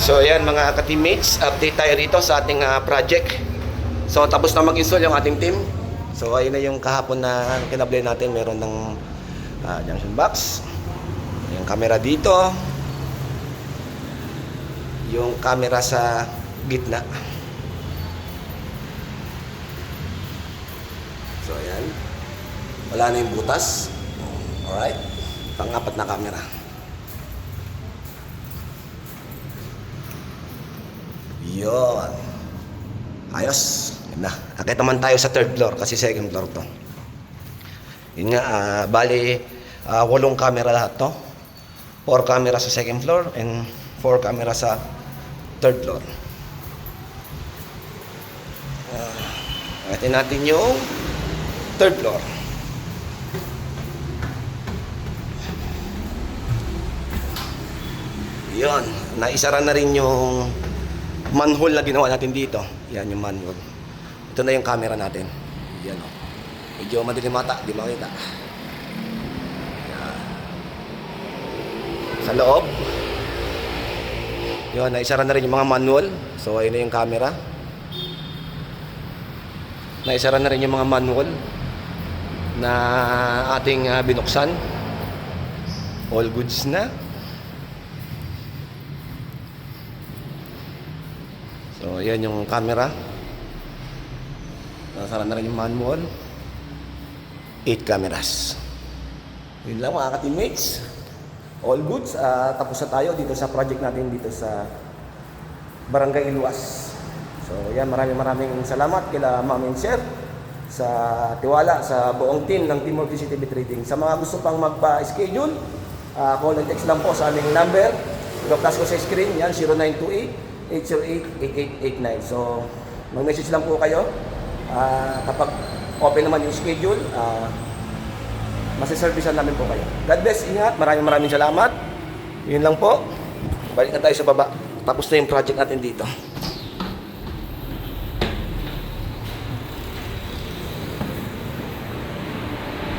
So ayan mga ka-teammates, update tayo rito sa ating project. So tapos na mag-install yung ating team. So ayun na yung kahapon na kinablay natin. Meron ng junction box, yung camera dito, yung camera sa gitna. So ayan, wala na yung butas. Alright, pang-apat na camera. Yun. Ayos. Yun na. Akit naman tayo sa third floor kasi second floor to. Yun nga, bali 8 camera lahat to. 4 camera sa second floor and 4 camera sa third floor. Akitin natin yung third floor. Yun. Naisara na rin yung manhole na ginawa natin dito. Yan yung manhole. Ito na yung camera natin. Yan o. Medyo madilim mata, di makita. Yan. Sa loob. Yun, naisara na rin yung mga manhole. So, ayun na yung camera. Naisara na rin yung mga manhole na ating binuksan. All goods na. So, yan yung camera. Nasara na rin yung manual. 8 cameras. Yun lang mga ka-teammates. All goods. Tapos na tayo dito sa project natin dito sa Barangay Iluas. So, yan. Maraming salamat kila Ma'am and Sir sa tiwala sa buong team ng Team Multi CTV Trading. Sa mga gusto pang magpa-schedule, call and text lang po sa aming number. Ilokas ko sa screen. Yan, 0928-808-8889. So, mag-message lang po kayo. Kapag open naman yung schedule, masiservisan namin po kayo. God bless, ingat. Maraming salamat. Yun lang po. Balik na tayo sa baba. Tapos na yung project natin dito.